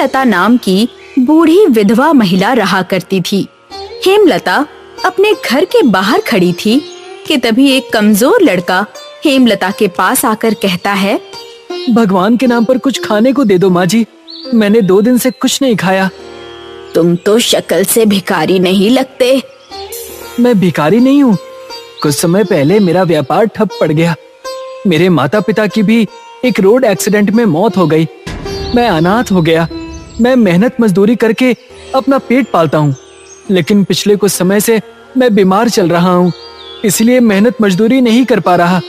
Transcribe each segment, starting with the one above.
हेमलता नाम की बूढ़ी विधवा महिला रहा करती थी। हेमलता अपने घर के बाहर खड़ी थी कि तभी एक कमजोर लड़का हेमलता के पास आकर कहता है, भगवान के नाम पर कुछ खाने को दे दो माँ जी, मैंने 2 दिन से कुछ नहीं खाया। तुम तो शक्ल से भिखारी नहीं लगते। मैं भिखारी नहीं हूँ, कुछ समय पहले मेरा व्यापार ठप पड़ गया। मेरे माता पिता की भी एक रोड एक्सीडेंट में मौत हो गई। मैं अनाथ हो गया। मैं मेहनत मजदूरी करके अपना पेट पालता हूँ, लेकिन पिछले कुछ समय से मैं बीमार चल रहा हूँ, इसलिए मेहनत मजदूरी नहीं कर पा रहा।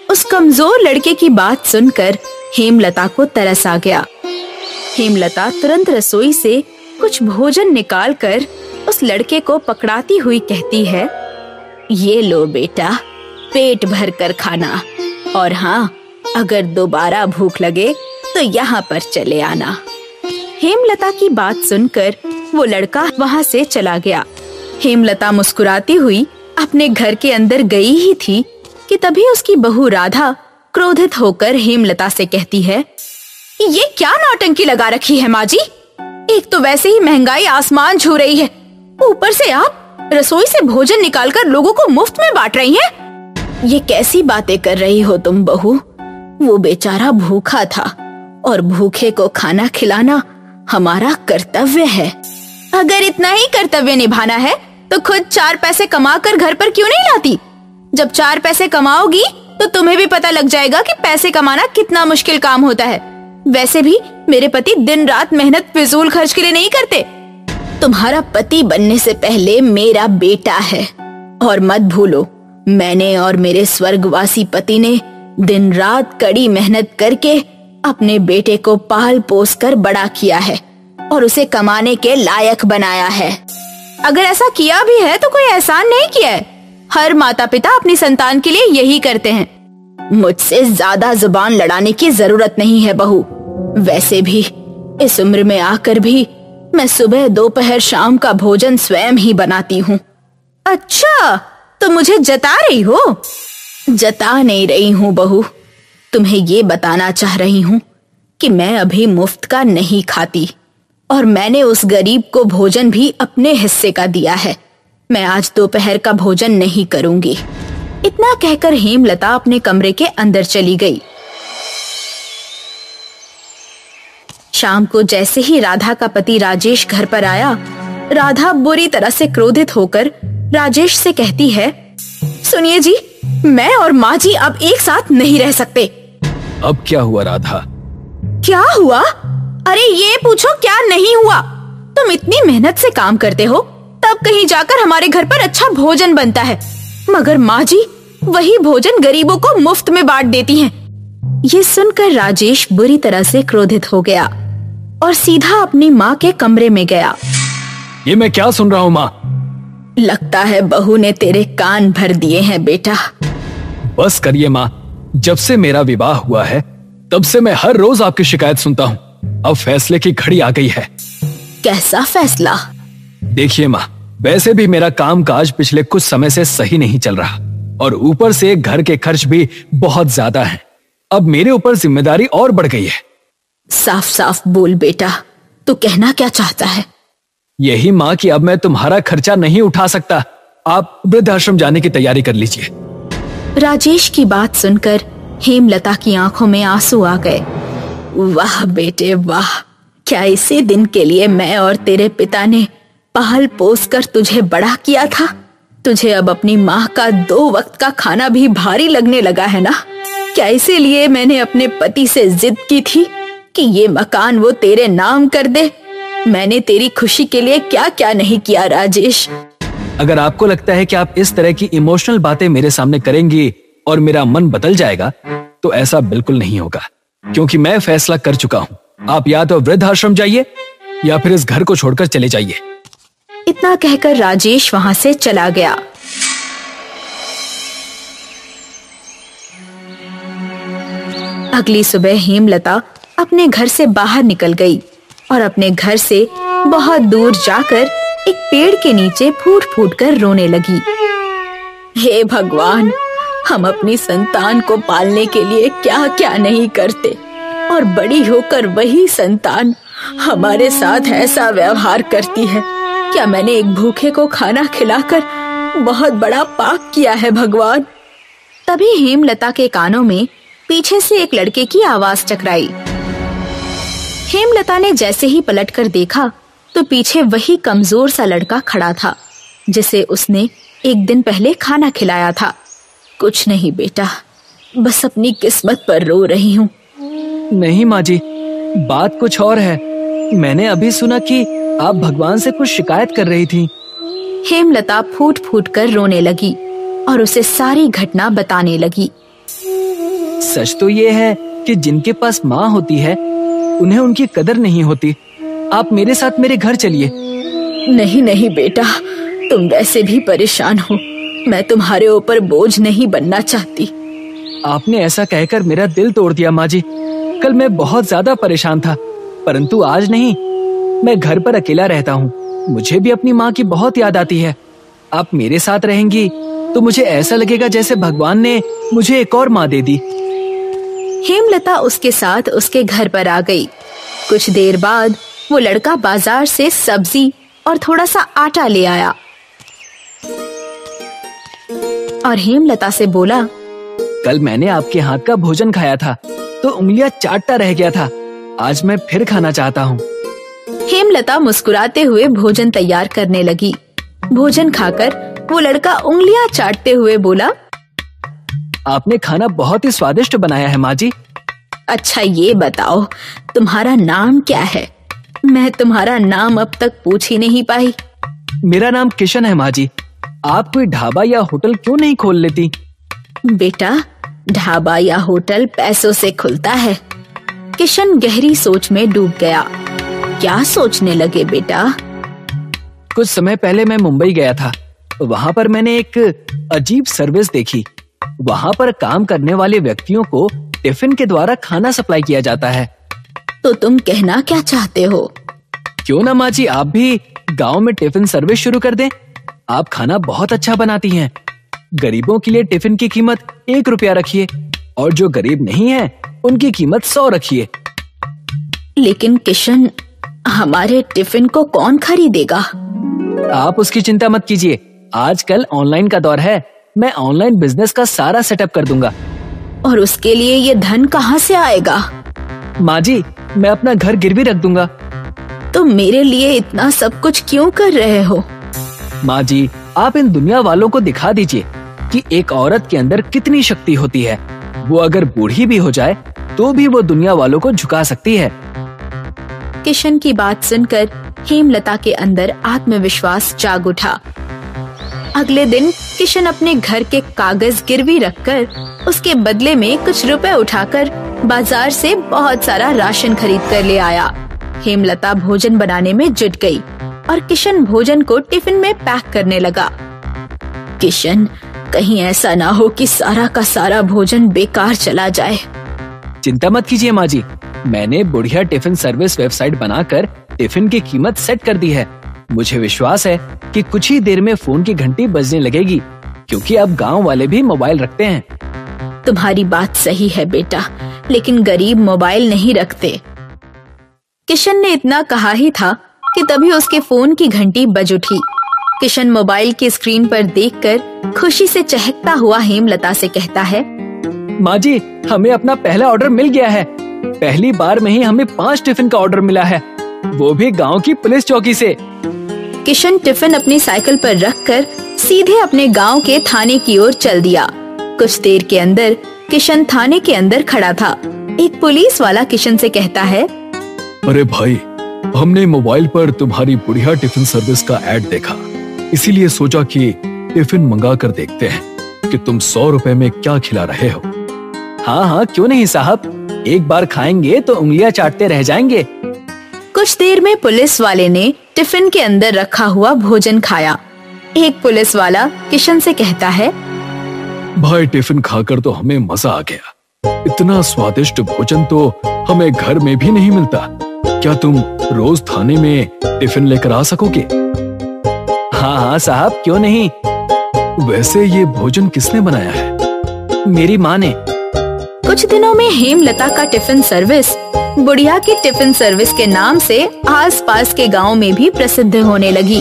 उस कमजोर लड़के की बात सुनकर हेमलता को तरस आ गया। हेमलता तुरंत रसोई से कुछ भोजन निकालकर उस लड़के को पकड़ाती हुई कहती है, ये लो बेटा, पेट भर कर खाना, और हाँ, अगर दोबारा भूख लगे तो यहाँ पर चले आना। हेमलता की बात सुनकर वो लड़का वहाँ से चला गया। हेमलता मुस्कुराती हुई अपने घर के अंदर गई ही थी कि तभी उसकी बहू राधा क्रोधित होकर हेमलता से कहती है, ये क्या नौटंकी लगा रखी है माँ जी? एक तो वैसे ही महंगाई आसमान छू रही है, ऊपर से आप रसोई से भोजन निकालकर लोगों को मुफ्त में बांट रही हैं। ये कैसी बातें कर रही हो तुम बहू? वो बेचारा भूखा था और भूखे को खाना खिलाना हमारा कर्तव्य है। अगर इतना ही कर्तव्य निभाना है तो खुद 4 पैसे कमाकर घर पर क्यों नहीं लाती? जब 4 पैसे कमाओगी तो तुम्हें भी पता लग जाएगा कि पैसे कमाना कितना मुश्किल काम होता है। वैसे भी मेरे पति दिन रात मेहनत फिजूल खर्च के लिए नहीं करते। तुम्हारा पति बनने से पहले मेरा बेटा है, और मत भूलो, मैंने और मेरे स्वर्गवासी पति ने दिन रात कड़ी मेहनत करके अपने बेटे को पाल पोस कर बड़ा किया है और उसे कमाने के लायक बनाया है। अगर ऐसा किया भी है तो कोई एहसान नहीं किया है। हर माता पिता अपनी संतान के लिए यही करते हैं। मुझसे ज्यादा जुबान लड़ाने की जरूरत नहीं है बहू। वैसे भी इस उम्र में आकर भी मैं सुबह दोपहर शाम का भोजन स्वयं ही बनाती हूँ। अच्छा, तो मुझे जता रही हो? जता नहीं रही हूँ बहू, तुम्हें ये बताना चाह रही हूँ कि मैं अभी मुफ्त का नहीं खाती, और मैंने उस गरीब को भोजन भी अपने हिस्से का दिया है। मैं आज दोपहर का भोजन नहीं करूंगी। इतना कहकर हेमलता अपने कमरे के अंदर चली गई। शाम को जैसे ही राधा का पति राजेश घर पर आया, राधा बुरी तरह से क्रोधित होकर राजेश से कहती है, सुनिए जी, मैं और माँ जी अब एक साथ नहीं रह सकते। अब क्या हुआ राधा? क्या हुआ? अरे ये पूछो क्या नहीं हुआ? तुम इतनी मेहनत से काम करते हो, तब कहीं जाकर हमारे घर पर अच्छा भोजन बनता है, मगर माँ जी वही भोजन गरीबों को मुफ्त में बांट देती हैं। ये सुनकर राजेश बुरी तरह से क्रोधित हो गया और सीधा अपनी माँ के कमरे में गया। ये मैं क्या सुन रहा हूँ माँ? लगता है बहू ने तेरे कान भर दिए हैं बेटा। बस करिए माँ, जब से मेरा विवाह हुआ है तब से मैं हर रोज आपकी शिकायत सुनता हूँ। अब फैसले की घड़ी आ गई है। कैसा फैसला? देखिए माँ, वैसे भी मेरा कामकाज पिछले कुछ समय से सही नहीं चल रहा, और ऊपर से घर के खर्च भी बहुत ज्यादा हैं। अब मेरे ऊपर जिम्मेदारी और बढ़ गई है। साफ साफ बोल बेटा, तू कहना क्या चाहता है? यही माँ कि अब मैं तुम्हारा खर्चा नहीं उठा सकता। आप वृद्धाश्रम जाने की तैयारी कर लीजिए। राजेश की बात सुनकर हेमलता की आंखों में आंसू आ गए। वाह बेटे वाह, क्या इसी दिन के लिए मैं और तेरे पिता ने पाल पोस कर तुझे बड़ा किया था? तुझे अब अपनी माँ का 2 वक्त का खाना भी भारी लगने लगा है ना? क्या इसीलिए मैंने अपने पति से जिद की थी कि ये मकान वो तेरे नाम कर दे? मैंने तेरी खुशी के लिए क्या क्या नहीं किया राजेश। अगर आपको लगता है कि आप इस तरह की इमोशनल बातें मेरे सामने करेंगी और मेरा मन बदल जाएगा, तो ऐसा बिल्कुल नहीं होगा, क्योंकि मैं फैसला कर चुका हूँ। आप या तो वृद्धाश्रम जाइए या फिर इस घर को छोड़कर चले जाइए। इतना कहकर राजेश वहां से चला गया। अगली सुबह हेमलता अपने घर से बाहर निकल गई और अपने घर से बहुत दूर जाकर एक पेड़ के नीचे फूट फूट कर रोने लगी। हे भगवान, हम अपनी संतान को पालने के लिए क्या क्या नहीं करते, और बड़ी होकर वही संतान हमारे साथ ऐसा व्यवहार करती है? क्या मैंने एक भूखे को खाना खिलाकर बहुत बड़ा पाप किया है भगवान? तभी हेमलता के कानों में पीछे से एक लड़के की आवाज टकराई। हेमलता ने जैसे ही पलटकर देखा तो पीछे वही कमजोर सा लड़का खड़ा था जिसे उसने एक दिन पहले खाना खिलाया था। कुछ नहीं बेटा, बस अपनी किस्मत पर रो रही हूँ। नहीं माँ जी, बात कुछ और है। मैंने अभी सुना कि आप भगवान से कुछ शिकायत कर रही थी। हेमलता फूट फूट कर रोने लगी और उसे सारी घटना बताने लगी। सच तो ये है कि जिनके पास माँ होती है उन्हें उनकी कदर नहीं होती। आप मेरे साथ मेरे घर चलिए। नहीं नहीं बेटा, तुम वैसे भी परेशान हो, मैं तुम्हारे ऊपर बोझ नहीं बनना चाहती। आपने ऐसा कहकर मेरा दिल तोड़ दिया माँ जी। कल मैं बहुत ज्यादा परेशान था, परंतु आज नहीं। मैं घर पर अकेला रहता हूँ, मुझे भी अपनी माँ की बहुत याद आती है। आप मेरे साथ रहेंगी तो मुझे ऐसा लगेगा जैसे भगवान ने मुझे एक और माँ दे दी। हेमलता उसके साथ उसके घर पर आ गई। कुछ देर बाद वो लड़का बाजार से सब्जी और थोड़ा सा आटा ले आया और हेमलता से बोला, कल मैंने आपके हाथ का भोजन खाया था तो उंगलियां चाटता रह गया था। आज मैं फिर खाना चाहता हूँ। हेमलता मुस्कुराते हुए भोजन तैयार करने लगी। भोजन खाकर वो लड़का उंगलियां चाटते हुए बोला, आपने खाना बहुत ही स्वादिष्ट बनाया है माँ जी। अच्छा ये बताओ, तुम्हारा नाम क्या है? मैं तुम्हारा नाम अब तक पूछ ही नहीं पाई। मेरा नाम किशन है माँ जी। आप कोई ढाबा या होटल क्यों नहीं खोल लेती? बेटा, ढाबा या होटल पैसों से खुलता है। किशन गहरी सोच में डूब गया। क्या सोचने लगे बेटा? कुछ समय पहले मैं मुंबई गया था। वहाँ पर मैंने एक अजीब सर्विस देखी। वहाँ पर काम करने वाले व्यक्तियों को टिफिन के द्वारा खाना सप्लाई किया जाता है। तो तुम कहना क्या चाहते हो? क्यों ना माँ जी, आप भी गांव में टिफिन सर्विस शुरू कर दें। आप खाना बहुत अच्छा बनाती हैं। गरीबों के लिए टिफिन की कीमत 1 रुपया रखिए और जो गरीब नहीं है उनकी कीमत 100 रखिए। लेकिन किशन, हमारे टिफिन को कौन खरीदेगा? आप उसकी चिंता मत कीजिए। आजकल ऑनलाइन का दौर है। मैं ऑनलाइन बिजनेस का सारा सेटअप कर दूंगा। और उसके लिए ये धन कहाँ से आएगा? माँ जी, मैं अपना घर गिरवी रख दूंगा। तुम मेरे लिए इतना सब कुछ क्यों कर रहे हो? माँ जी, आप इन दुनिया वालों को दिखा दीजिए कि एक औरत के अंदर कितनी शक्ति होती है। वो अगर बूढ़ी भी हो जाए तो भी वो दुनिया वालों को झुका सकती है। किशन की बात सुनकर हेमलता के अंदर आत्मविश्वास जाग उठा। अगले दिन किशन अपने घर के कागज गिरवी रखकर उसके बदले में कुछ रुपए उठाकर बाजार से बहुत सारा राशन खरीद कर ले आया। हेमलता भोजन बनाने में जुट गई और किशन भोजन को टिफिन में पैक करने लगा। किशन, कहीं ऐसा ना हो कि सारा का सारा भोजन बेकार चला जाए। चिंता मत कीजिए माँ जी, मैंने बढ़िया टिफिन सर्विस वेबसाइट बनाकर टिफिन की कीमत सेट कर दी है। मुझे विश्वास है कि कुछ ही देर में फोन की घंटी बजने लगेगी, क्योंकि अब गांव वाले भी मोबाइल रखते हैं। तुम्हारी बात सही है बेटा, लेकिन गरीब मोबाइल नहीं रखते। किशन ने इतना कहा ही था कि तभी उसके फोन की घंटी बज उठी। किशन मोबाइल की स्क्रीन पर देखकर खुशी से चहकता हुआ हेमलता से कहता है, माँ जी, हमें अपना पहला ऑर्डर मिल गया है। पहली बार में ही हमें 5 टिफिन का ऑर्डर मिला है, वो भी गांव की पुलिस चौकी से। किशन टिफिन अपनी साइकिल पर रखकर सीधे अपने गांव के थाने की ओर चल दिया। कुछ देर के अंदर किशन थाने के अंदर खड़ा था। एक पुलिस वाला किशन से कहता है, अरे भाई, हमने मोबाइल पर तुम्हारी बढ़िया टिफिन सर्विस का ऐड देखा, इसीलिए सोचा कि टिफिन मंगा कर देखते हैं कि तुम 100 रुपए में क्या खिला रहे हो। हाँ हाँ, क्यों नहीं साहब, एक बार खाएंगे तो उंगलियां चाटते रह जाएंगे। कुछ देर में पुलिस वाले ने टिफिन के अंदर रखा हुआ भोजन खाया। एक पुलिस वाला किशन से कहता है, भाई, टिफिन खाकर तो हमें मजा आ गया। इतना स्वादिष्ट भोजन तो हमें घर में भी नहीं मिलता। क्या तुम रोज थाने में टिफिन लेकर आ सकोगे? हाँ हाँ साहब, क्यों नहीं। वैसे ये भोजन किसने बनाया है? मेरी माँ ने। कुछ दिनों में हेमलता का टिफिन सर्विस बुढ़िया की टिफिन सर्विस के नाम से आसपास के गांव में भी प्रसिद्ध होने लगी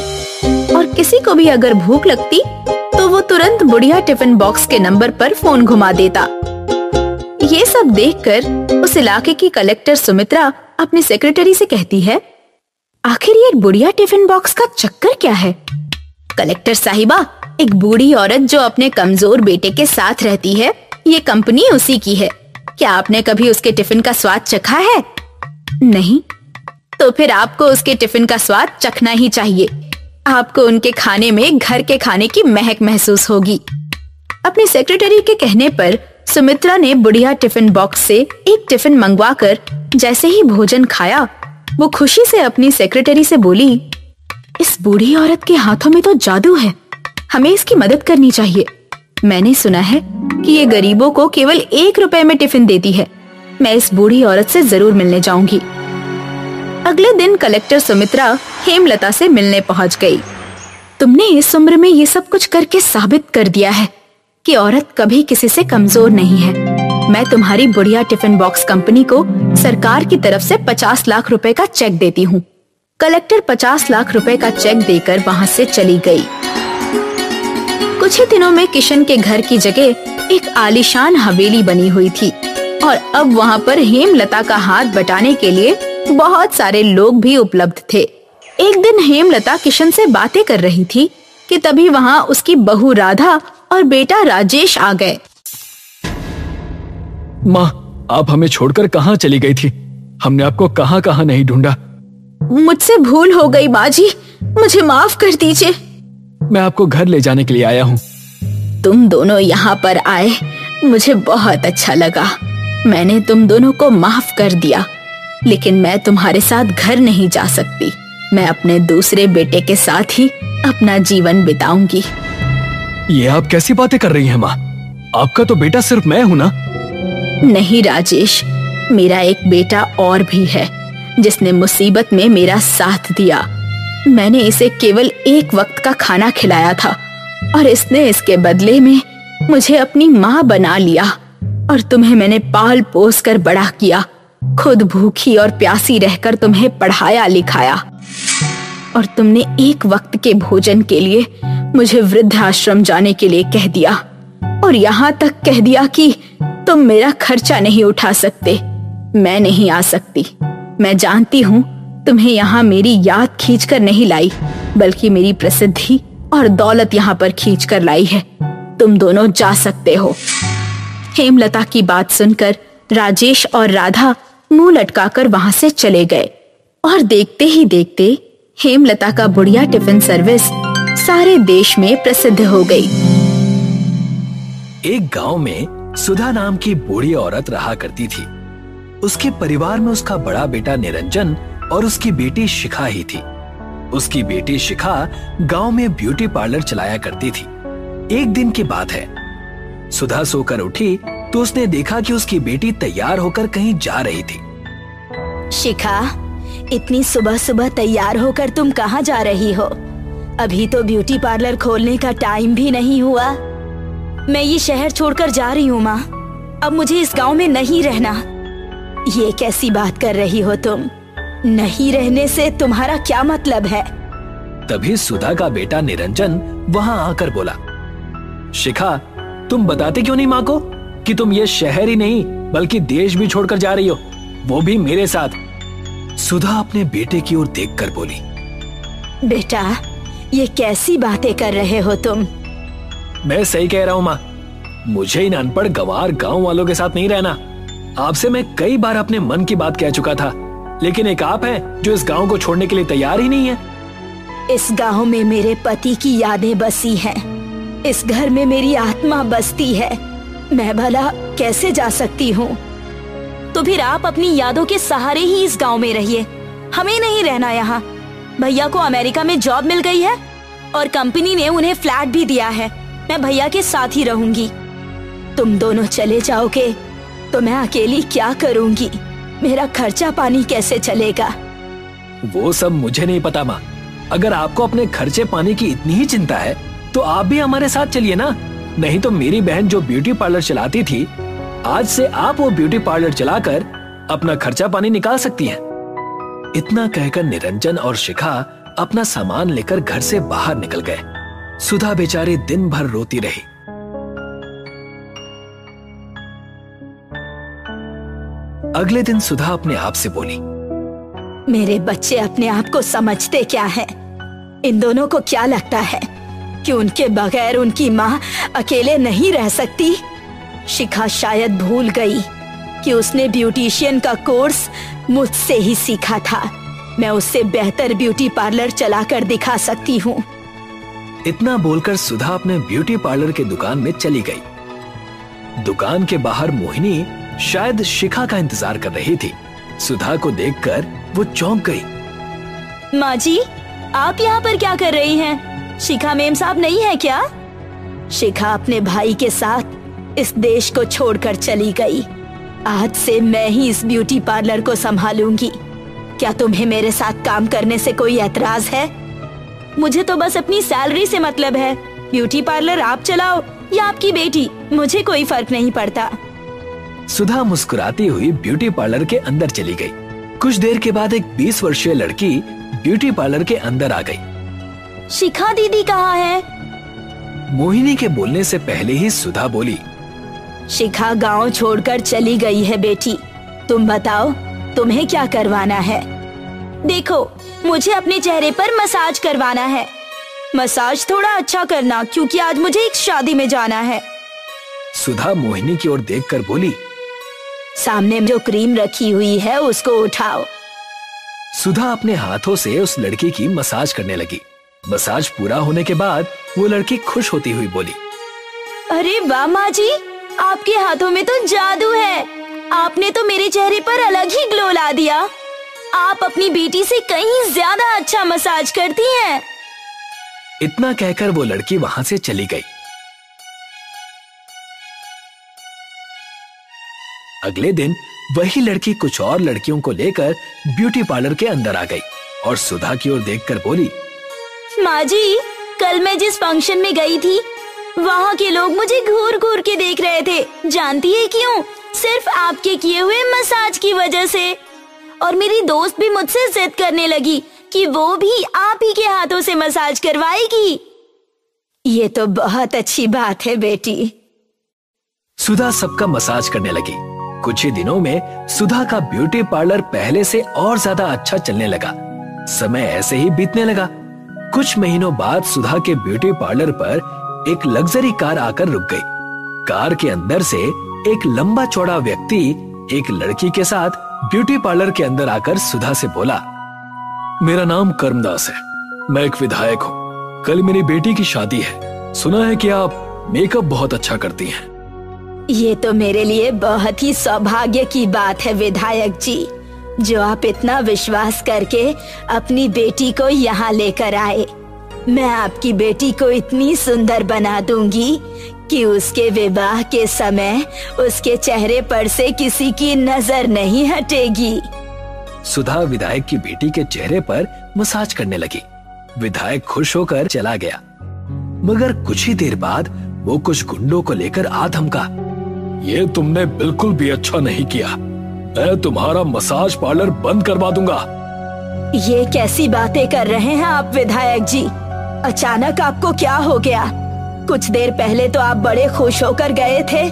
और किसी को भी अगर भूख लगती तो वो तुरंत बुढ़िया टिफिन बॉक्स के नंबर पर फोन घुमा देता। ये सब देखकर उस इलाके की कलेक्टर सुमित्रा अपनी सेक्रेटरी से कहती है, आखिर ये बुढ़िया टिफिन बॉक्स का चक्कर क्या है? कलेक्टर साहिबा, एक बूढ़ी औरत जो अपने कमजोर बेटे के साथ रहती है, ये कंपनी उसी की है। क्या आपने कभी उसके टिफिन का स्वाद चखा है? नहीं? तो फिर आपको उसके टिफिन का स्वाद चखना ही चाहिए। आपको उनके खाने में घर के खाने की महक महसूस होगी। अपनी सेक्रेटरी के कहने पर सुमित्रा ने बुढ़िया टिफिन बॉक्स से एक टिफिन मंगवाकर जैसे ही भोजन खाया, वो खुशी से अपनी सेक्रेटरी से बोली, इस बूढ़ी औरत के हाथों में तो जादू है, हमें इसकी मदद करनी चाहिए। मैंने सुना है कि ये गरीबों को केवल 1 रुपए में टिफिन देती है। मैं इस बूढ़ी औरत से जरूर मिलने जाऊंगी। अगले दिन कलेक्टर सुमित्रा हेमलता से मिलने पहुंच गई। तुमने इस उम्र में ये सब कुछ करके साबित कर दिया है कि औरत कभी किसी से कमजोर नहीं है। मैं तुम्हारी बुढ़िया टिफिन बॉक्स कंपनी को सरकार की तरफ से 50 लाख रुपए का चेक देती हूँ। कलेक्टर 50 लाख रुपए का चेक देकर वहाँ से चली गई। कुछ ही दिनों में किशन के घर की जगह एक आलीशान हवेली बनी हुई थी और अब वहाँ पर हेमलता का हाथ बटाने के लिए बहुत सारे लोग भी उपलब्ध थे। एक दिन हेमलता किशन से बातें कर रही थी कि तभी वहाँ उसकी बहू राधा और बेटा राजेश आ गए। माँ, आप हमें छोड़कर कहाँ चली गई थी? हमने आपको कहाँ कहाँ नहीं ढूंढा। मुझसे भूल हो गई बाजी, मुझे माफ कर दीजिए। मैं आपको घर ले जाने के लिए आया हूँ। तुम दोनों यहाँ पर आए, मुझे बहुत अच्छा लगा। मैंने तुम दोनों को माफ कर दिया, लेकिन मैं तुम्हारे साथ घर नहीं जा सकती। मैं अपने दूसरे बेटे के साथ ही अपना जीवन बिताऊंगी। ये आप कैसी बातें कर रही हैं माँ? आपका तो बेटा सिर्फ मैं हूँ ना? नहीं राजेश, मेरा एक बेटा और भी है जिसने मुसीबत में मेरा साथ दिया। मैंने इसे केवल 1 वक्त का खाना खिलाया था और इसने इसके बदले में मुझे अपनी माँ बना लिया और तुम्हें मैंने पाल पोस कर बड़ा किया। खुद भूखी और प्यासी रहकर तुम्हें पढ़ाया लिखाया और तुमने 1 वक्त के भोजन के लिए मुझे वृद्धाश्रम जाने के लिए कह दिया और यहाँ तक कह दिया कि तुम मेरा खर्चा नहीं उठा सकते। मैं नहीं आ सकती। मैं जानती हूँ तुम्हें यहाँ मेरी याद खींचकर नहीं लाई, बल्कि मेरी प्रसिद्धि और दौलत यहाँ पर खींचकर लाई है। तुम दोनों जा सकते हो। हेमलता की बात सुनकर राजेश और राधा मुंह लटकाकर वहां से चले गए और देखते ही देखते हेमलता का बुढ़िया टिफिन सर्विस सारे देश में प्रसिद्ध हो गई। एक गांव में सुधा नाम की बूढ़ी औरत रहा करती थी। उसके परिवार में उसका बड़ा बेटा निरंजन और उसकी बेटी शिखा ही थी। उसकी बेटी शिखा गांव में ब्यूटी पार्लर चलाया करती थी। एक दिन की बात है, सुधा सोकर उठी तो उसने देखा कि उसकी बेटी तैयार होकर कहीं जा रही थी। शिखा, इतनी सुबह सुबह तैयार होकर तुम कहाँ जा रही हो? अभी तो ब्यूटी पार्लर खोलने का टाइम भी नहीं हुआ। मैं ये शहर छोड़कर जा रही हूँ माँ। अब मुझे इस गांव में नहीं रहना। ये कैसी बात कर रही हो तुम? नहीं रहने से तुम्हारा क्या मतलब है? तभी सुधा का बेटा निरंजन वहां आकर बोला, शिखा, तुम बताते क्यों नहीं माँ को कि तुम ये शहर ही नहीं बल्कि देश भी छोड़कर जा रही हो, वो भी मेरे साथ। सुधा अपने बेटे की ओर देखकर बोली, बेटा, ये कैसी बातें कर रहे हो तुम? मैं सही कह रहा हूँ माँ। मुझे इन अनपढ़ गंवार गांव वालों के साथ नहीं रहना। आपसे मैं कई बार अपने मन की बात कह चुका था, लेकिन एक आप हैं जो इस गांव को छोड़ने के लिए तैयार ही नहीं है। इस गांव में मेरे पति की यादें बसी हैं। इस घर में मेरी आत्मा बसती है। मैं भला कैसे जा सकती हूँ? तो फिर आप अपनी यादों के सहारे ही इस गांव में रहिए। हमें नहीं रहना यहाँ। भैया को अमेरिका में जॉब मिल गई है और कंपनी ने उन्हें फ्लैट भी दिया है। मैं भैया के साथ ही रहूंगी। तुम दोनों चले जाओगे तो मैं अकेली क्या करूंगी? मेरा खर्चा पानी कैसे चलेगा? वो सब मुझे नहीं पता माँ। अगर आपको अपने खर्चे पानी की इतनी ही चिंता है तो आप भी हमारे साथ चलिए ना। नहीं तो मेरी बहन जो ब्यूटी पार्लर चलाती थी, आज से आप वो ब्यूटी पार्लर चलाकर अपना खर्चा पानी निकाल सकती हैं। इतना कहकर निरंजन और शिखा अपना सामान लेकर घर से बाहर निकल गए। सुधा बेचारी दिन भर रोती रही। अगले दिन सुधा अपने आप से बोली, मेरे बच्चे अपने आप को समझते क्या है? इन दोनों को क्या लगता है कि उनके बगैर उनकी माँ अकेले नहीं रह सकती? शिखा शायद भूल गई कि उसने ब्यूटिशियन का कोर्स मुझसे ही सीखा था। मैं उससे बेहतर ब्यूटी पार्लर चलाकर दिखा सकती हूँ। इतना बोलकर सुधा अपने ब्यूटी पार्लर के दुकान में चली गई। दुकान के बाहर मोहिनी शायद शिखा का इंतजार कर रही थी। सुधा को देखकर वो चौंक गई। माँ जी, आप यहाँ पर क्या कर रही हैं? शिखा मेम साहब नहीं है क्या? शिखा अपने भाई के साथ इस देश को छोड़कर चली गई। आज से मैं ही इस ब्यूटी पार्लर को संभालूंगी। क्या तुम्हें मेरे साथ काम करने से कोई एतराज है? मुझे तो बस अपनी सैलरी से मतलब है। ब्यूटी पार्लर आप चलाओ या आपकी बेटी, मुझे कोई फर्क नहीं पड़ता। सुधा मुस्कुराती हुई ब्यूटी पार्लर के अंदर चली गई। कुछ देर के बाद एक 20 वर्षीय लड़की ब्यूटी पार्लर के अंदर आ गई। शिखा दीदी कहाँ है? मोहिनी के बोलने से पहले ही सुधा बोली, शिखा गांव छोड़कर चली गई है बेटी। तुम बताओ, तुम्हें क्या करवाना है? देखो, मुझे अपने चेहरे पर मसाज करवाना है। मसाज थोड़ा अच्छा करना, क्योंकि आज मुझे एक शादी में जाना है। सुधा मोहिनी की ओर देखकर बोली, सामने जो क्रीम रखी हुई है उसको उठाओ। सुधा अपने हाथों से उस लड़की की मसाज करने लगी। मसाज पूरा होने के बाद वो लड़की खुश होती हुई बोली, अरे वाह माँ जी, आपके हाथों में तो जादू है। आपने तो मेरे चेहरे पर अलग ही ग्लो ला दिया। आप अपनी बेटी से कहीं ज्यादा अच्छा मसाज करती हैं। इतना कहकर वो लड़की वहां से चली गई। अगले दिन वही लड़की कुछ और लड़कियों को लेकर ब्यूटी पार्लर के अंदर आ गई और सुधा की ओर देखकर बोली, माँ जी, कल मैं जिस फंक्शन में गई थी वहाँ के लोग मुझे घूर घूर के देख रहे थे। जानती है क्यों? सिर्फ आपके किए हुए मसाज की वजह से। और मेरी दोस्त भी मुझसे जिद करने लगी कि वो भी आप ही के हाथों से मसाज करवाएगी। ये तो बहुत अच्छी बात है बेटी। सुधा सबका मसाज करने लगी। कुछ ही दिनों में सुधा का ब्यूटी पार्लर पहले से और ज्यादा अच्छा चलने लगा। समय ऐसे ही बीतने लगा। कुछ महीनों बाद सुधा के ब्यूटी पार्लर पर एक लग्जरी कार आकर रुक गई। कार के अंदर से एक लंबा चौड़ा व्यक्ति एक लड़की के साथ ब्यूटी पार्लर के अंदर आकर सुधा से बोला, मेरा नाम कर्मदास है, मैं एक विधायक हूँ। कल मेरी बेटी की शादी है। सुना है कि आप मेकअप बहुत अच्छा करती हैं। ये तो मेरे लिए बहुत ही सौभाग्य की बात है विधायक जी, जो आप इतना विश्वास करके अपनी बेटी को यहाँ लेकर आए। मैं आपकी बेटी को इतनी सुंदर बना दूंगी कि उसके विवाह के समय उसके चेहरे पर से किसी की नजर नहीं हटेगी। सुधा विधायक की बेटी के चेहरे पर मसाज करने लगी। विधायक खुश होकर चला गया, मगर कुछ ही देर बाद वो कुछ गुंडों को लेकर आ धमका, ये तुमने बिल्कुल भी अच्छा नहीं किया। मैं तुम्हारा मसाज पार्लर बंद करवा दूंगा। ये कैसी बातें कर रहे हैं आप विधायक जी? अचानक आपको क्या हो गया? कुछ देर पहले तो आप बड़े खुश होकर गए थे।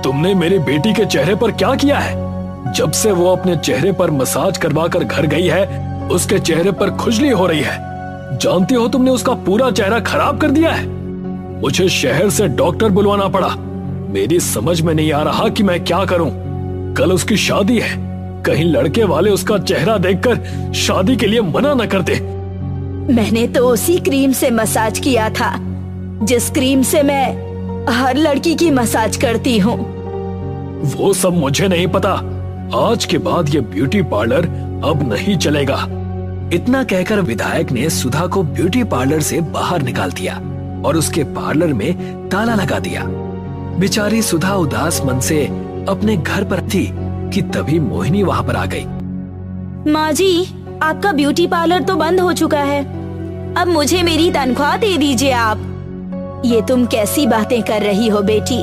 तुमने मेरी बेटी के चेहरे पर क्या किया है? जब से वो अपने चेहरे पर मसाज करवा कर घर गई है, उसके चेहरे पर खुजली हो रही है। जानती हो, तुमने उसका पूरा चेहरा खराब कर दिया है। मुझे शहर से डॉक्टर बुलवाना पड़ा। मेरी समझ में नहीं आ रहा कि मैं क्या करूं। कल उसकी शादी है, कहीं लड़के वाले उसका चेहरा देखकर शादी के लिए मना न कर दे। मैंने तो उसी क्रीम से मसाज किया था जिस क्रीम से मैं हर लड़की की मसाज करती हूँ। वो सब मुझे नहीं पता। आज के बाद ये ब्यूटी पार्लर अब नहीं चलेगा। इतना कहकर विधायक ने सुधा को ब्यूटी पार्लर से बाहर निकाल दिया और उसके पार्लर में ताला लगा दिया। बेचारी सुधा उदास मन से अपने घर पर थी कि तभी मोहिनी वहां पर आ गई। माँ जी, आपका ब्यूटी पार्लर तो बंद हो चुका है। अब मुझे मेरी तनख्वाह दे दीजिए आप। ये तुम कैसी बातें कर रही हो बेटी?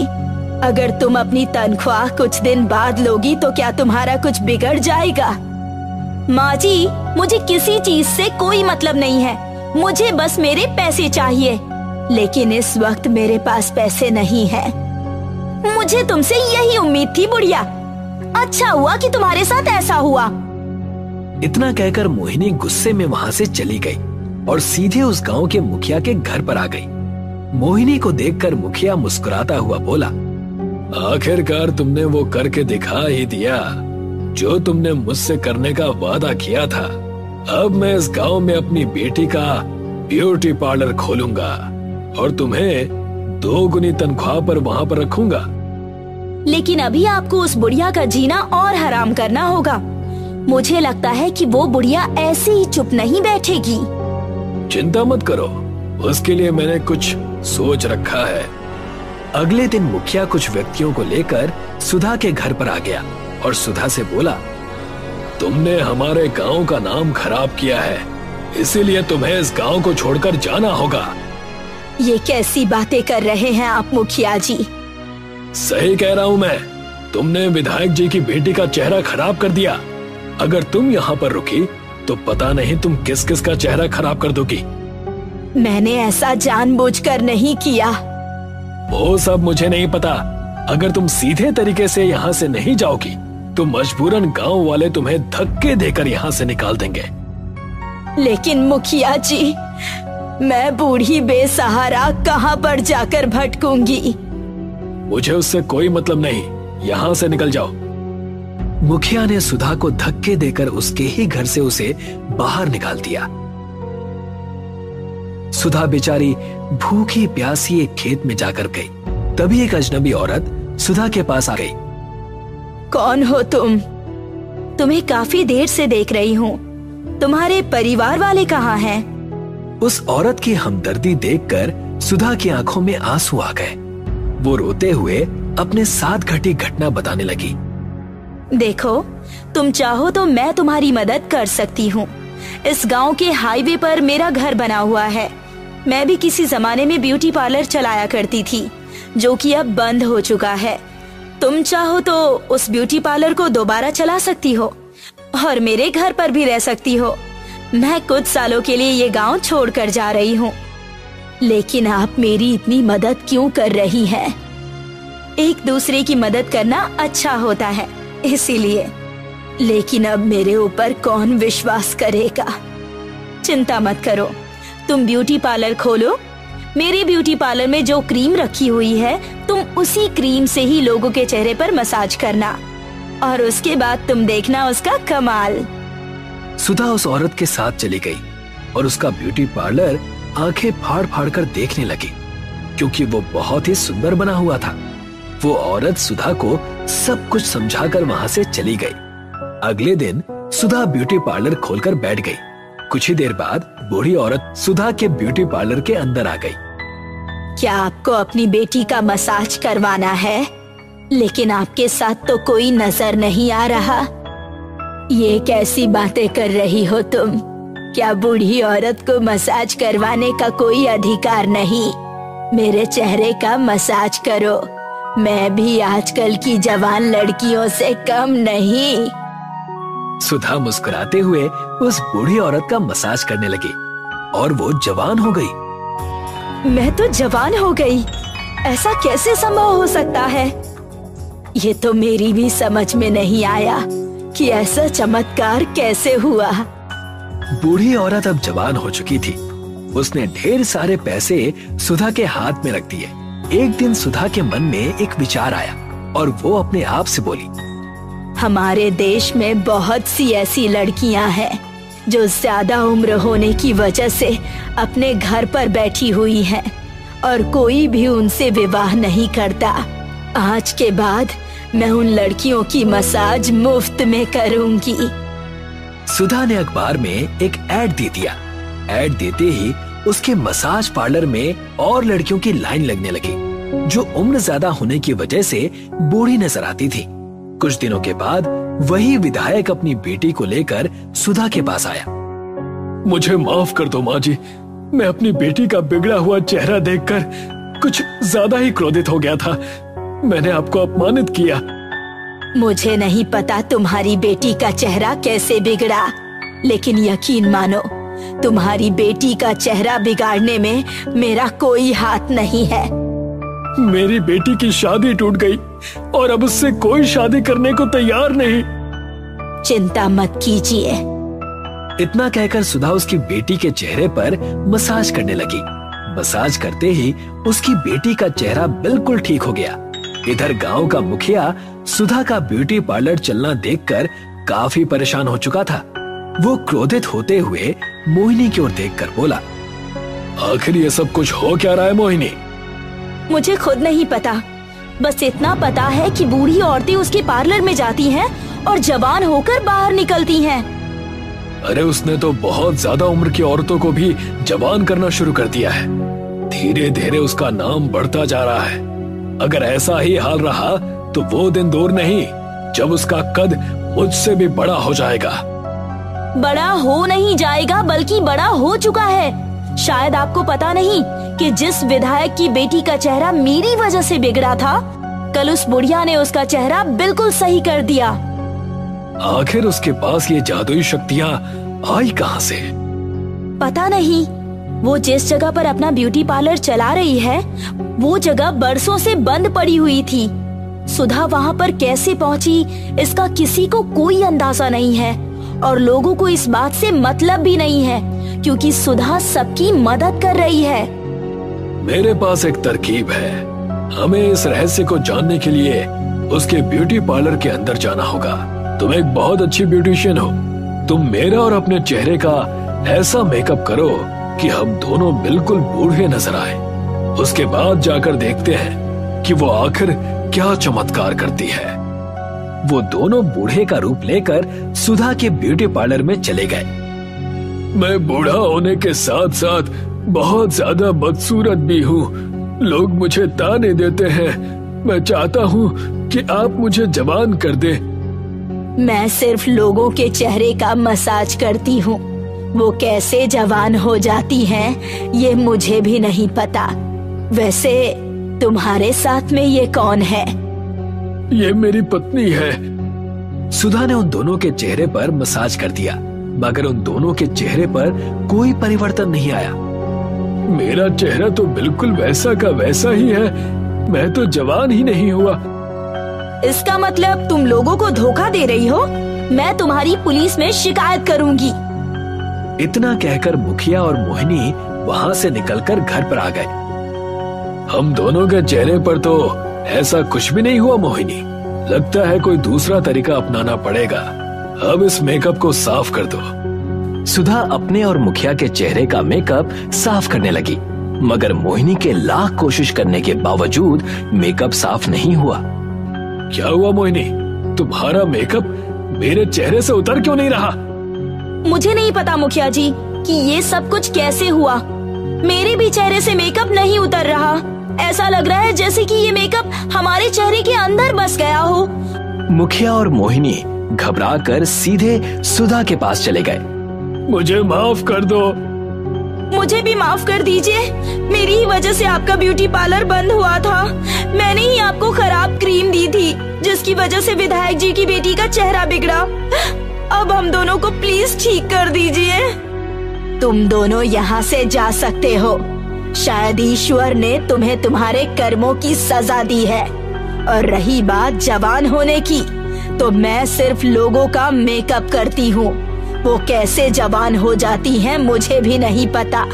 अगर तुम अपनी तनख्वाह कुछ दिन बाद लोगी तो क्या तुम्हारा कुछ बिगड़ जाएगा? माँ जी, मुझे किसी चीज से कोई मतलब नहीं है, मुझे बस मेरे पैसे चाहिए। लेकिन इस वक्त मेरे पास पैसे नहीं है। मुझे तुमसे यही उम्मीद थी बुढ़िया। अच्छा हुआ कि तुम्हारे साथ ऐसा हुआ। इतना कहकर मोहिनी गुस्से में वहां से चली गई और सीधे उस गांव के मुखिया के घर पर आ गई। मोहिनी को देखकर मुखिया मुस्कुराता हुआ बोला, आखिरकार तुमने वो करके दिखा ही दिया जो तुमने मुझसे करने का वादा किया था। अब मैं इस गांव में अपनी बेटी का ब्यूटी पार्लर खोलूंगा और तुम्हें 2 गुनी तनख्वाह पर वहां पर रखूंगा। लेकिन अभी आपको उस बुढ़िया का जीना और हराम करना होगा। मुझे लगता है कि वो बुढ़िया ऐसे ही चुप नहीं बैठेगी। चिंता मत करो, उसके लिए मैंने कुछ सोच रखा है। अगले दिन मुखिया कुछ व्यक्तियों को लेकर सुधा के घर पर आ गया और सुधा से बोला, तुमने हमारे गांव का नाम खराब किया है, इसीलिए तुम्हें इस गांव को छोड़कर जाना होगा। ये कैसी बातें कर रहे हैं आप मुखिया जी? सही कह रहा हूँ मैं। तुमने विधायक जी की बेटी का चेहरा खराब कर दिया। अगर तुम यहाँ पर रुकी तो पता नहीं तुम किस किस का चेहरा खराब कर दोगी। मैंने ऐसा जानबूझकर नहीं किया। वो सब मुझे नहीं पता। अगर तुम सीधे तरीके से यहाँ से नहीं जाओगी तो मजबूरन गांव वाले तुम्हें धक्के देकर यहाँ से निकाल देंगे। लेकिन मुखिया जी, मैं बूढ़ी बेसहारा कहाँ पर जाकर भटकूंगी? मुझे उससे कोई मतलब नहीं, यहाँ से निकल जाओ। मुखिया ने सुधा को धक्के देकर उसके ही घर से उसे बाहर निकाल दिया। सुधा बेचारी भूखी प्यासी एक खेत में जाकर गई। तभी एक अजनबी औरत सुधा के पास आ गई। कौन हो तुम? तुम्हें काफी देर से देख रही हूँ। तुम्हारे परिवार वाले कहाँ हैं? उस औरत की हमदर्दी देखकर सुधा की आंखों में आंसू आ गए। वो रोते हुए अपने साथ घटी घटना बताने लगी। देखो, तुम चाहो तो मैं तुम्हारी मदद कर सकती हूँ। इस गांव के हाईवे पर मेरा घर बना हुआ है। मैं भी किसी जमाने में ब्यूटी पार्लर चलाया करती थी, जो कि अब बंद हो चुका है। तुम चाहो तो उस ब्यूटी पार्लर को दोबारा चला सकती हो और मेरे घर पर भी रह सकती हो। मैं कुछ सालों के लिए ये गांव छोड़कर जा रही हूँ। लेकिन आप मेरी इतनी मदद क्यों कर रही हैं? एक दूसरे की मदद करना अच्छा होता है, इसीलिए। लेकिन अब मेरे ऊपर कौन विश्वास करेगा? चिंता मत करो, तुम ब्यूटी पार्लर खोलो। मेरे ब्यूटी पार्लर में जो क्रीम रखी हुई है, तुम उसी क्रीम से ही लोगों के चेहरे पर मसाज करना और उसके बाद तुम देखना उसका कमाल। सुधा उस औरत के साथ चली गई और उसका ब्यूटी पार्लर आंखें फाड़ फाड़ कर देखने लगी, क्योंकि वो बहुत ही सुंदर बना हुआ था। वो औरत सुधा को सब कुछ समझाकर वहां से चली गई। अगले दिन सुधा ब्यूटी पार्लर खोलकर बैठ गई। कुछ ही देर बाद बूढ़ी औरत सुधा के ब्यूटी पार्लर के अंदर आ गई। क्या आपको अपनी बेटी का मसाज करवाना है? लेकिन आपके साथ तो कोई नजर नहीं आ रहा। ये कैसी बातें कर रही हो तुम? क्या बूढ़ी औरत को मसाज करवाने का कोई अधिकार नहीं? मेरे चेहरे का मसाज करो। मैं भी आजकल की जवान लड़कियों से कम नहीं। सुधा मुस्कुराते हुए उस बूढ़ी औरत का मसाज करने लगी और वो जवान हो गई। मैं तो जवान हो गई? ऐसा कैसे संभव हो सकता है? ये तो मेरी भी समझ में नहीं आया कि ऐसा चमत्कार कैसे हुआ। बूढ़ी औरत अब जवान हो चुकी थी। उसने ढेर सारे पैसे सुधा के हाथ में रख दिए। एक दिन सुधा के मन में एक विचार आया और वो अपने आप से बोली, हमारे देश में बहुत सी ऐसी लड़कियां हैं जो ज्यादा उम्र होने की वजह से अपने घर पर बैठी हुई हैं और कोई भी उनसे विवाह नहीं करता। आज के बाद मैं उन लड़कियों की मसाज मुफ्त में करूंगी। सुधा ने अखबार में एक ऐड दे दिया। ऐड देते ही उसके मसाज पार्लर में और लड़कियों की लाइन लगने लगी, जो उम्र ज्यादा होने की वजह से बूढ़ी नजर आती थी। कुछ दिनों के बाद वही विधायक अपनी बेटी को लेकर सुधा के पास आया। मुझे माफ कर दो माँ जी, मैं अपनी बेटी का बिगड़ा हुआ चेहरा देखकर कुछ ज्यादा ही क्रोधित हो गया था। मैंने आपको अपमानित किया। मुझे नहीं पता तुम्हारी बेटी का चेहरा कैसे बिगड़ा, लेकिन यकीन मानो तुम्हारी बेटी का चेहरा बिगाड़ने में मेरा कोई हाथ नहीं है। मेरी बेटी की शादी टूट गई और अब उससे कोई शादी करने को तैयार नहीं। चिंता मत कीजिए। इतना कहकर सुधा उसकी बेटी के चेहरे पर मसाज करने लगी। मसाज करते ही उसकी बेटी का चेहरा बिल्कुल ठीक हो गया। इधर गांव का मुखिया सुधा का ब्यूटी पार्लर चलना देखकर काफी परेशान हो चुका था। वो क्रोधित होते हुए मोहिनी की ओर देखकर बोला, आखिर ये सब कुछ हो क्या रहा है मोहिनी? मुझे खुद नहीं पता, बस इतना पता है कि बूढ़ी औरतें उसके पार्लर में जाती हैं और जवान होकर बाहर निकलती हैं। अरे उसने तो बहुत ज्यादा उम्र की औरतों को भी जवान करना शुरू कर दिया है। धीरे धीरे उसका नाम बढ़ता जा रहा है। अगर ऐसा ही हाल रहा तो वो दिन दूर नहीं जब उसका कद मुझसे भी बड़ा हो जाएगा। बड़ा हो नहीं जाएगा बल्कि बड़ा हो चुका है। शायद आपको पता नहीं कि जिस विधायक की बेटी का चेहरा मेरी वजह से बिगड़ा था, कल उस बुढ़िया ने उसका चेहरा बिल्कुल सही कर दिया। आखिर उसके पास ये जादुई शक्तियाँ आई कहाँ से? पता नहीं। वो जिस जगह पर अपना ब्यूटी पार्लर चला रही है, वो जगह बरसों से बंद पड़ी हुई थी। सुधा वहाँ पर कैसे पहुँची, इसका किसी को कोई अंदाजा नहीं है और लोगों को इस बात से मतलब भी नहीं है, क्योंकि सुधा सबकी मदद कर रही है। मेरे पास एक तरकीब है। हमें इस रहस्य को जानने के लिए उसके ब्यूटी पार्लर के अंदर जाना होगा। तुम एक बहुत अच्छी ब्यूटिशियन हो। तुम मेरा और अपने चेहरे का ऐसा मेकअप करो कि हम दोनों बिल्कुल बूढ़े नजर आए। उसके बाद जाकर देखते हैं कि वो आखिर क्या चमत्कार करती है। वो दोनों बूढ़े का रूप लेकर सुधा के ब्यूटी पार्लर में चले गए। मैं बूढ़ा होने के साथ साथ बहुत ज्यादा बदसूरत भी हूँ। लोग मुझे ताने देते हैं। मैं चाहता हूँ कि आप मुझे जवान कर दे। मैं सिर्फ लोगों के चेहरे का मसाज करती हूँ। वो कैसे जवान हो जाती हैं, ये मुझे भी नहीं पता। वैसे तुम्हारे साथ में ये कौन है? ये मेरी पत्नी है। सुधा ने उन दोनों के चेहरे पर मसाज कर दिया, मगर उन दोनों के चेहरे पर कोई परिवर्तन नहीं आया। मेरा चेहरा तो बिल्कुल वैसा का वैसा ही है। मैं तो जवान ही नहीं हुआ। इसका मतलब तुम लोगों को धोखा दे रही हो। मैं तुम्हारी पुलिस में शिकायत करूंगी। इतना कहकर मुखिया और मोहिनी वहाँ से निकलकर घर पर आ गए। हम दोनों के चेहरे पर तो ऐसा कुछ भी नहीं हुआ मोहिनी। लगता है कोई दूसरा तरीका अपनाना पड़ेगा। अब इस मेकअप को साफ कर दो। सुधा अपने और मुखिया के चेहरे का मेकअप साफ करने लगी, मगर मोहिनी के लाख कोशिश करने के बावजूद मेकअप साफ नहीं हुआ। क्या हुआ मोहिनी? तुम्हारा मेकअप मेरे चेहरे से उतर क्यों नहीं रहा? मुझे नहीं पता मुखिया जी कि ये सब कुछ कैसे हुआ। मेरे भी चेहरे से मेकअप नहीं उतर रहा। ऐसा लग रहा है जैसे कि ये मेकअप हमारे चेहरे के अंदर बस गया हो। मुखिया और मोहिनी घबराकर सीधे सुधा के पास चले गए। मुझे माफ कर दो। मुझे भी माफ कर दीजिए। मेरी ही वजह से आपका ब्यूटी पार्लर बंद हुआ था। मैंने ही आपको खराब क्रीम दी थी, जिसकी वजह से विधायक जी की बेटी का चेहरा बिगड़ा। अब हम दोनों को प्लीज ठीक कर दीजिए। तुम दोनों यहाँ से जा सकते हो। शायद ईश्वर ने तुम्हें तुम्हारे कर्मों की सजा दी है। और रही बात जवान होने की, तो मैं सिर्फ लोगों का मेकअप करती हूँ। वो कैसे जवान हो जाती हैं मुझे भी नहीं पता।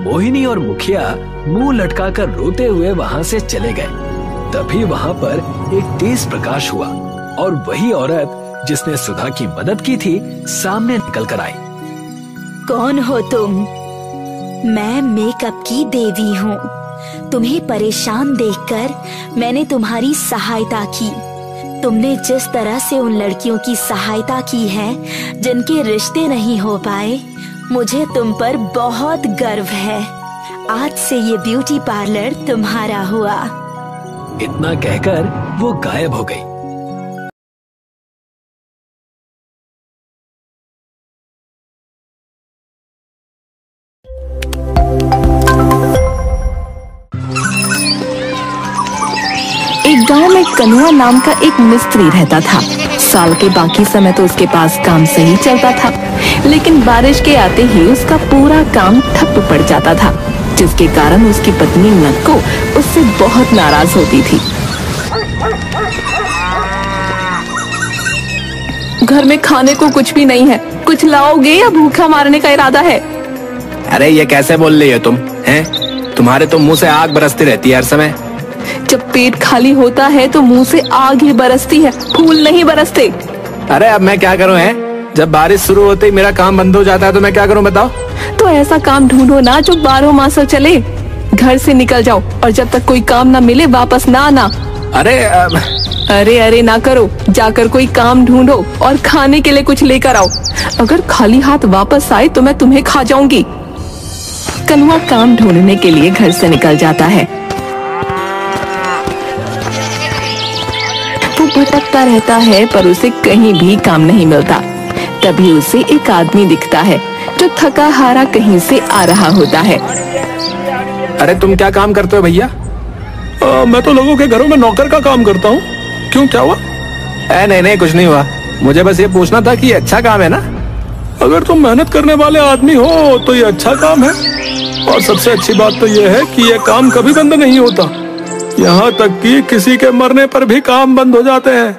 मोहिनी और मुखिया मुंह लटकाकर रोते हुए वहाँ से चले गए। तभी वहाँ पर एक तेज प्रकाश हुआ और वही औरत जिसने सुधा की मदद की थी सामने निकल कर आई। कौन हो तुम? मैं मेकअप की देवी हूँ। तुम्हें परेशान देखकर मैंने तुम्हारी सहायता की। तुमने जिस तरह से उन लड़कियों की सहायता की है जिनके रिश्ते नहीं हो पाए, मुझे तुम पर बहुत गर्व है। आज से ये ब्यूटी पार्लर तुम्हारा हुआ। इतना कहकर वो गायब हो गई। कनुआ नाम का एक मिस्त्री रहता था। साल के बाकी समय तो उसके पास काम सही चलता था, लेकिन बारिश के आते ही उसका पूरा काम ठप पड़ जाता था, जिसके कारण उसकी पत्नी नक्को उससे बहुत नाराज होती थी। घर में खाने को कुछ भी नहीं है, कुछ लाओगे या भूखा मारने का इरादा है? अरे ये कैसे बोल रही हो तुम? हैं? तुम्हारे तो मुंह से आग बरसती रहती है हर समय। जब पेट खाली होता है तो मुंह से आग ही बरसती है, फूल नहीं बरसते। अरे अब मैं क्या करूं? हैं? जब बारिश शुरू होते ही मेरा काम बंद हो जाता है तो मैं क्या करूं बताओ? तो ऐसा काम ढूंढो ना जो 12 मास चले। घर से निकल जाओ और जब तक कोई काम ना मिले वापस ना आना। अरे ना करो, जाकर कोई काम ढूंढो और खाने के लिए कुछ लेकर आओ। अगर खाली हाथ वापस आए तो मैं तुम्हें खा जाऊंगी। कनुआ काम ढूंढने के लिए घर से निकल जाता है। वो भटकता रहता है पर उसे कहीं भी काम नहीं मिलता। तभी उसे एक आदमी दिखता है जो थका हारा कहीं से आ रहा होता है। अरे तुम क्या काम करते हो भैया? मैं तो लोगों के घरों में नौकर का काम करता हूँ। क्यों, क्या हुआ? नहीं कुछ नहीं हुआ। मुझे बस ये पूछना था कि ये अच्छा काम है ना? अगर तुम मेहनत करने वाले आदमी हो तो ये अच्छा काम है, और सबसे अच्छी बात तो ये है कि ये काम कभी बंद नहीं होता। यहाँ तक कि किसी के मरने पर भी काम बंद हो जाते हैं,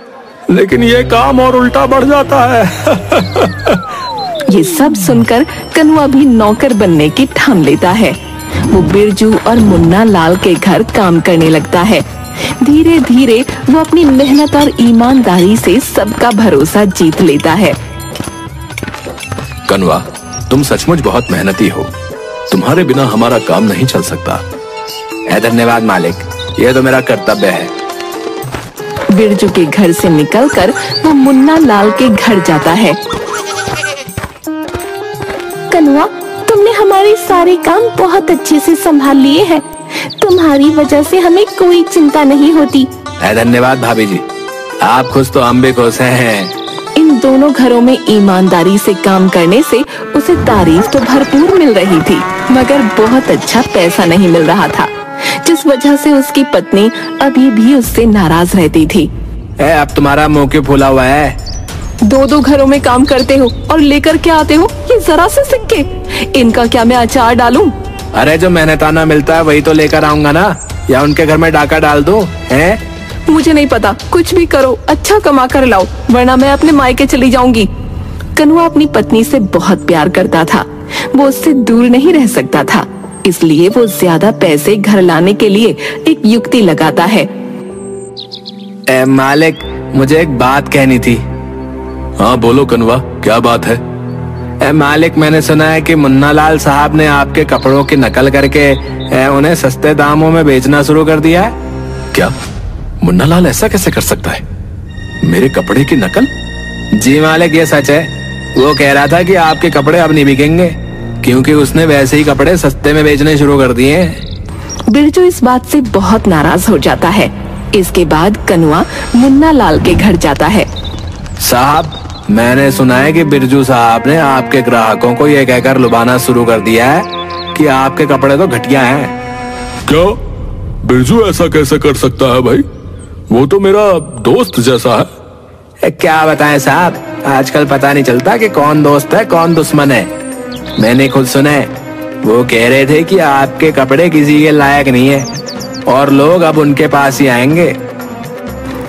लेकिन ये काम और उल्टा बढ़ जाता है। ये सब सुनकर कनुआ भी नौकर बनने की ठान लेता है। वो बिरजू और मुन्ना लाल के घर काम करने लगता है। धीरे धीरे वो अपनी मेहनत और ईमानदारी से सबका भरोसा जीत लेता है। कनुआ, तुम सचमुच बहुत मेहनती हो। तुम्हारे बिना हमारा काम नहीं चल सकता। धन्यवाद मालिक, ये तो मेरा कर्तव्य है। बिरजू के घर से निकलकर वो मुन्ना लाल के घर जाता है। कनुआ, तुमने हमारे सारे काम बहुत अच्छे से संभाल लिए हैं। तुम्हारी वजह से हमें कोई चिंता नहीं होती। धन्यवाद भाभी जी, आप खुश तो हम भी खुश हैं। इन दोनों घरों में ईमानदारी से काम करने से उसे तारीफ तो भरपूर मिल रही थी, मगर बहुत अच्छा पैसा नहीं मिल रहा था, जिस वजह से उसकी पत्नी अभी भी उससे नाराज रहती थी। अब तुम्हारा मुंह क्यों फूला हुआ है? दो घरों में काम करते हो और लेकर क्या आते हो ये जरा से सिक्के? इनका क्या मैं अचार डालूं? अरे जो मेहनताना मिलता है वही तो लेकर आऊंगा ना, या उनके घर में डाका डाल दूं? हैं? मुझे नहीं पता, कुछ भी करो, अच्छा कमा कर लाओ, वरना मैं अपने मायके चली जाऊंगी। कनुआ अपनी पत्नी से बहुत प्यार करता था, वो उससे दूर नहीं रह सकता था, इसलिए वो ज्यादा पैसे घर लाने के लिए एक युक्ति लगाता है। मालिक, मुझे एक बात कहनी थी। हाँ बोलो कनुआ, क्या बात है? मालिक, मैंने सुना है कि मुन्ना लाल साहब ने आपके कपड़ों की नकल करके उन्हें सस्ते दामों में बेचना शुरू कर दिया है। क्या मुन्ना लाल ऐसा कैसे कर सकता है? मेरे कपड़े की नकल? जी मालिक, ये सच है। वो कह रहा था कि आपके कपड़े अब नहीं बिकेंगे, क्योंकि उसने वैसे ही कपड़े सस्ते में बेचने शुरू कर दिए हैं। बिरजू इस बात से बहुत नाराज हो जाता है। इसके बाद कनुआ मुन्ना लाल के घर जाता है। साहब, मैंने सुना है कि बिरजू साहब ने आपके ग्राहकों को ये कहकर लुभाना शुरू कर दिया है कि आपके कपड़े तो घटिया हैं। क्या बिरजू ऐसा कैसे कर सकता है भाई? वो तो मेरा दोस्त जैसा है। क्या बताएं साहब, आजकल पता नहीं चलता कि कौन दोस्त है कौन दुश्मन है। मैंने खुद सुना है, वो कह रहे थे कि आपके कपड़े किसी के लायक नहीं है और लोग अब उनके पास ही आएंगे।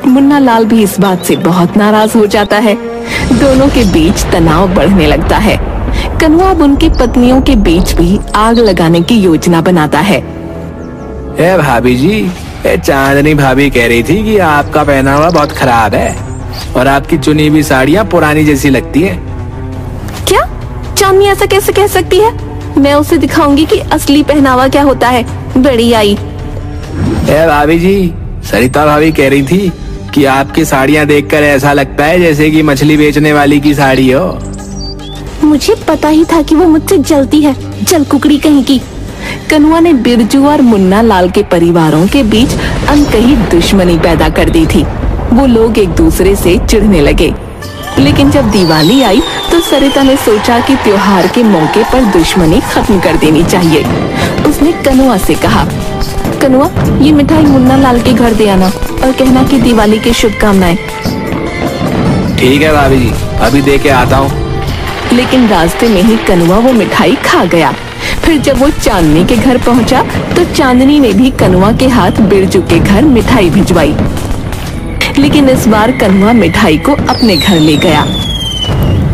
मुन्ना लाल भी इस बात से बहुत नाराज हो जाता है। दोनों के बीच तनाव बढ़ने लगता है। कनुआ अब उनकी पत्नियों के बीच भी आग लगाने की योजना बनाता है। भाभी जी, चांदनी भाभी कह रही थी कि आपका पहनावा बहुत खराब है और आपकी चुनी हुई साड़ियाँ पुरानी जैसी लगती है। क्या चांदनी ऐसा कैसे कह सकती है? मैं उसे दिखाऊंगी कि असली पहनावा क्या होता है। बड़ी आई। भाभी जी, सरिता भाभी कह रही थी कि आपकी साड़ियाँ देखकर ऐसा लगता है जैसे कि मछली बेचने वाली की साड़ी हो। मुझे पता ही था कि वो मुझसे जलती है, जल कुकड़ी कहीं की। कनुआ ने बिरजू और मुन्ना लाल के परिवारों के बीच अनकही दुश्मनी पैदा कर दी थी। वो लोग एक दूसरे से चिढ़ने लगे। लेकिन जब दिवाली आई तो सरिता ने सोचा कि त्योहार के मौके पर दुश्मनी खत्म कर देनी चाहिए। उसने कनुआ से कहा, कनुआ, ये मिठाई मुन्ना लाल के घर दे आना और कहना कि दिवाली की शुभकामनाएं। ठीक है भाभी जी, अभी दे के आता हूँ। लेकिन रास्ते में ही कनुआ वो मिठाई खा गया। फिर जब वो चांदनी के घर पहुंचा तो चांदनी ने भी कनुआ के हाथ बिरजू के घर मिठाई भिजवाई। लेकिन इस बार कनुआ मिठाई को अपने घर ले गया।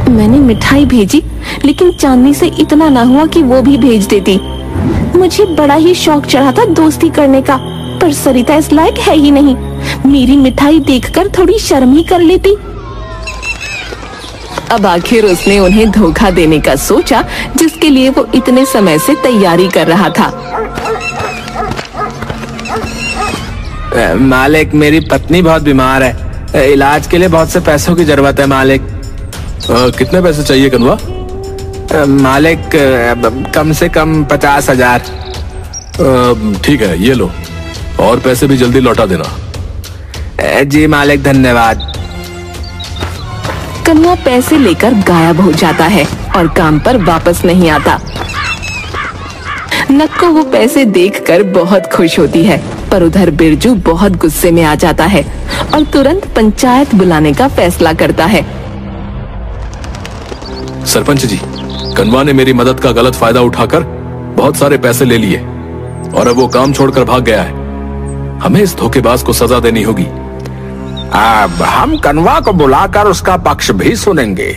मैंने मिठाई भेजी, लेकिन चांदनी से इतना ना हुआ कि वो भी भेज देती। मुझे बड़ा ही शौक चढ़ा था दोस्ती करने का, पर सरिता इस लायक है ही नहीं। मेरी मिठाई देखकर थोड़ी शर्म ही कर लेती। अब आखिर उसने उन्हें धोखा देने का सोचा, जिसके लिए वो इतने समय से तैयारी कर रहा था। मालिक, मेरी पत्नी बहुत बीमार है, इलाज के लिए बहुत से पैसों की जरूरत है मालिक। कितने पैसे चाहिए कनुआ? मालिक, कम से कम 50,000। ठीक है, ये लो, और पैसे भी जल्दी लौटा देना। जी मालिक, धन्यवाद। कनुआ पैसे लेकर गायब हो जाता है और काम पर वापस नहीं आता। नक्को वो पैसे देखकर बहुत खुश होती है, पर उधर बिरजू बहुत गुस्से में आ जाता है और तुरंत पंचायत बुलाने का फैसला करता है। सरपंच जी, कनुआ ने मेरी मदद का गलत फायदा उठाकर बहुत सारे पैसे ले लिए और अब वो काम छोड़कर भाग गया है। हमें इस धोखेबाज को सजा देनी होगी। अब हम कनुआ को बुलाकर उसका पक्ष भी सुनेंगे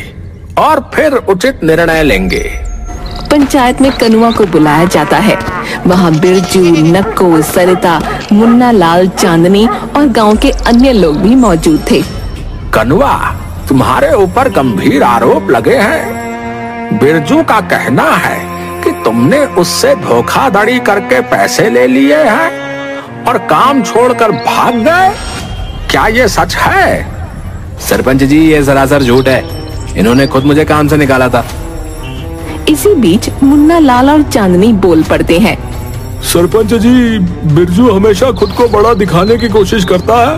और फिर उचित निर्णय लेंगे। पंचायत में कनुआ को बुलाया जाता है। वहाँ बिरजू, नक्को, सरिता, मुन्ना लाल, चांदनी और गांव के अन्य लोग भी मौजूद थे। कनुआ, तुम्हारे ऊपर गंभीर आरोप लगे हैं। बिरजू का कहना है कि तुमने उससे धोखाधड़ी करके पैसे ले लिए हैं और काम छोड़कर भाग गए। क्या ये सच है? सरपंच जी, ये सरासर झूठ है। इन्होंने खुद मुझे काम से निकाला था। इसी बीच मुन्ना लाल और चांदनी बोल पड़ते हैं। सरपंच जी, बिरजू हमेशा खुद को बड़ा दिखाने की कोशिश करता है।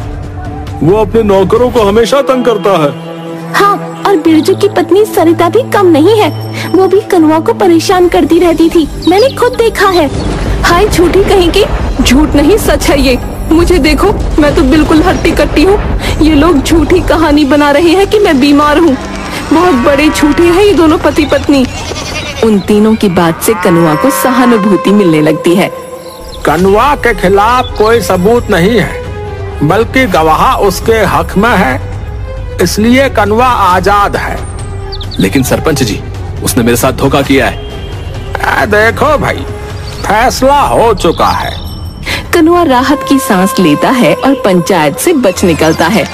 वो अपने नौकरों को हमेशा तंग करता है। हाँ, और बिरजू की पत्नी सरिता भी कम नहीं है। वो भी कनुआ को परेशान करती रहती थी, मैंने खुद देखा है। हाय झूठी कहीं की, झूठ नहीं सच है ये। मुझे देखो, मैं तो बिल्कुल हट्टी कट्टी हूँ। ये लोग झूठी कहानी बना रहे हैं कि मैं बीमार हूँ। बहुत बड़े झूठे हैं ये दोनों पति पत्नी। उन तीनों की बात से कनुआ को सहानुभूति मिलने लगती है। कनुआ के खिलाफ कोई सबूत नहीं है, बल्कि गवाह उसके हक में है, इसलिए कनुआ आजाद है। लेकिन सरपंच जी, उसने मेरे साथ धोखा किया है। देखो भाई, फैसला हो चुका है। कनुआ राहत की सांस लेता है और पंचायत से बच निकलता है।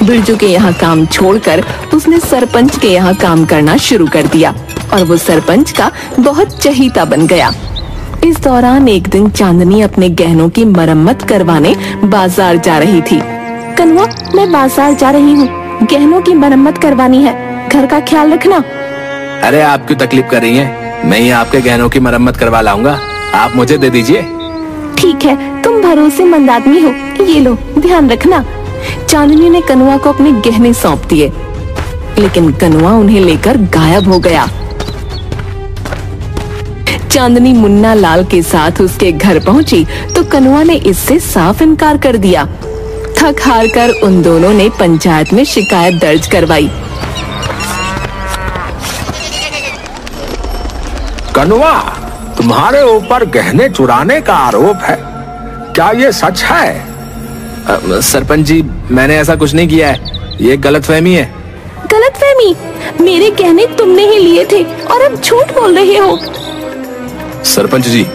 बिरजू के यहाँ काम छोड़कर उसने सरपंच के यहाँ काम करना शुरू कर दिया और वो सरपंच का बहुत चहीता बन गया। इस दौरान एक दिन चांदनी अपने गहनों की मरम्मत करवाने बाजार जा रही थी। कनुआ, मैं बाजार जा रही हूँ, गहनों की मरम्मत करवानी है, घर का ख्याल रखना। अरे आप क्यों तकलीफ कर रही हैं? मैं ही आपके गहनों की मरम्मत करवा लाऊंगा, आप मुझे दे दीजिए। ठीक है, तुम भरोसेमंद आदमी हो, ये लो, ध्यान रखना। चांदनी ने कनुआ को अपने गहने सौंप दिए, लेकिन कनुआ उन्हें लेकर गायब हो गया। चांदनी मुन्ना लाल के साथ उसके घर पहुंची तो कनुआ ने इससे साफ इनकार कर दिया। थक हार कर उन दोनों ने पंचायत में शिकायत दर्ज करवाई। कनुआ, तुम्हारे ऊपर गहने चुराने का आरोप है, क्या ये सच है? सरपंच जी, मैंने ऐसा कुछ नहीं किया है, ये गलतफहमी है। गलतफहमी? मेरे गहने तुमने ही लिए थे और अब झूठ बोल रहे हो। सरपंच जी,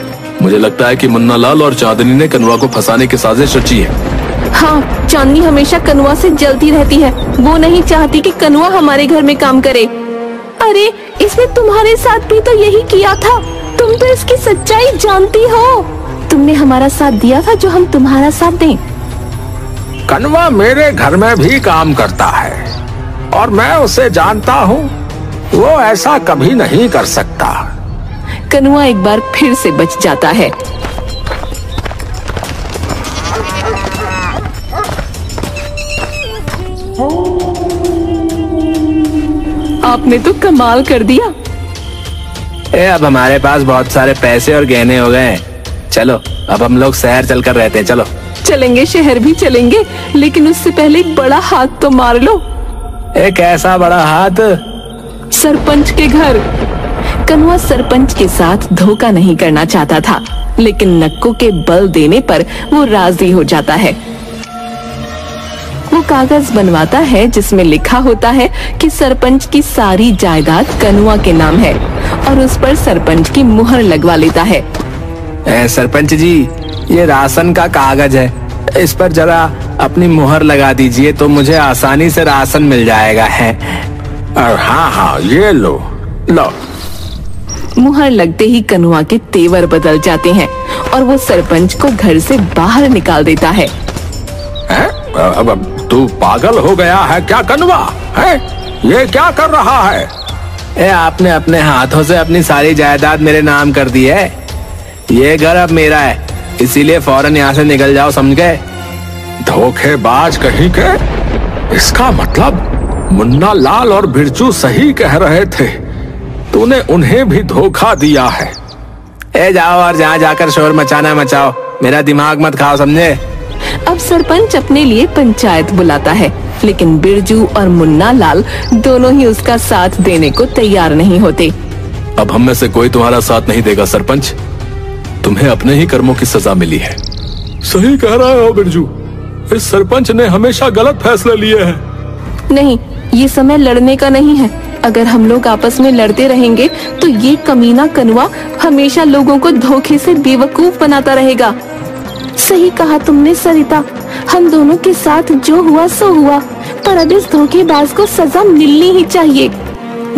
मुझे लगता है कि मुन्ना लाल और चांदनी ने कनुआ को फंसाने की साजिश रची है। हाँ, चांदनी हमेशा कनुआ से जलती रहती है। वो नहीं चाहती कि कनुआ हमारे घर में काम करे। अरे, इसने तुम्हारे साथ भी तो यही किया था। तुम तो इसकी सच्चाई जानती हो। तुमने हमारा साथ दिया था जो हम तुम्हारा साथ दें। कनुआ मेरे घर में भी काम करता है और मैं उसे जानता हूँ, वो ऐसा कभी नहीं कर सकता। कनुआ एक बार फिर से बच जाता है। आपने तो कमाल कर दिया। अब हमारे पास बहुत सारे पैसे और गहने हो गए हैं। चलो अब हम लोग शहर चलकर रहते हैं। चलो चलेंगे, शहर भी चलेंगे, लेकिन उससे पहले एक बड़ा हाथ तो मार लो। एक ऐसा बड़ा हाथ? सरपंच के घर। कनुआ सरपंच के साथ धोखा नहीं करना चाहता था, लेकिन नक्कू के बल देने पर वो राजी हो जाता है। वो कागज बनवाता है जिसमें लिखा होता है कि सरपंच की सारी जायदाद कनुआ के नाम है और उस पर सरपंच की मुहर लगवा लेता है। सरपंच जी, ये राशन का कागज है, इस पर जरा अपनी मुहर लगा दीजिए तो मुझे आसानी से राशन मिल जाएगा है। हाँ हाँ, ये लो लो। मुहर लगते ही कनुआ के तेवर बदल जाते हैं और वो सरपंच को घर से बाहर निकाल देता है। अब तू पागल हो गया है क्या कनुआ? है ये क्या कर रहा है? आपने अपने हाथों से अपनी सारी जायदाद मेरे नाम कर दी है। ये घर अब मेरा है, इसीलिए फौरन यहाँ से निकल जाओ, समझ गए? धोखेबाज कहीं के। इसका मतलब मुन्ना लाल और बिरजू सही कह रहे थे, तूने उन्हें भी धोखा दिया है। जाओ और जहाँ जाकर शोर मचाना मचाओ, मेरा दिमाग मत खाओ, समझे? अब सरपंच अपने लिए पंचायत बुलाता है, लेकिन बिरजू और मुन्ना लाल दोनों ही उसका साथ देने को तैयार नहीं होते। अब हम में से कोई तुम्हारा साथ नहीं देगा सरपंच, तुम्हें अपने ही कर्मों की सजा मिली है। सही कह रहा हो बिरजू, इस सरपंच ने हमेशा गलत फैसले लिए हैं। नहीं, ये समय लड़ने का नहीं है। अगर हम लोग आपस में लड़ते रहेंगे तो ये कमीना कनुआ हमेशा लोगों को धोखे से बेवकूफ बनाता रहेगा। सही कहा तुमने सरिता, हम दोनों के साथ जो हुआ सो हुआ, पर अब इस धोखेबाज को सजा मिलनी ही चाहिए।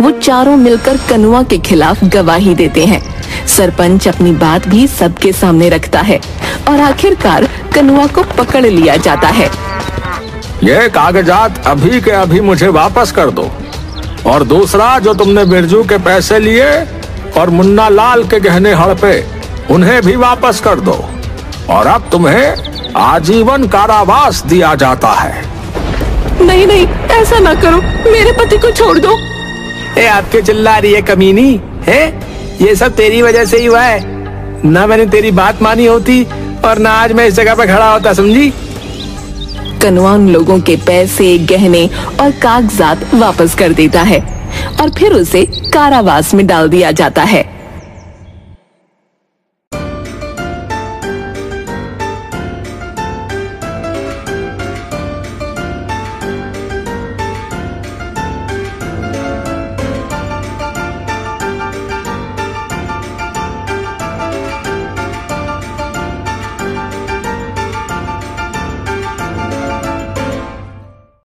वो चारों मिलकर कनुआ के खिलाफ गवाही देते हैं। सरपंच अपनी बात भी सबके सामने रखता है और आखिरकार कनुआ को पकड़ लिया जाता है। ये कागजात अभी के अभी मुझे वापस कर दो, और दूसरा जो तुमने बिरजू के पैसे लिए और मुन्ना लाल के गहने हड़पे, उन्हें भी वापस कर दो, और अब तुम्हें आजीवन कारावास दिया जाता है। नहीं नहीं, ऐसा ना करो, मेरे पति को छोड़ दो। आपके चिल्ला रही है कमीनी है? ये सब तेरी वजह से ही हुआ है। ना मैंने तेरी बात मानी होती और ना आज मैं इस जगह पे खड़ा होता, समझी? कनुआ उन लोगों के पैसे, गहने और कागजात वापस कर देता है और फिर उसे कारावास में डाल दिया जाता है।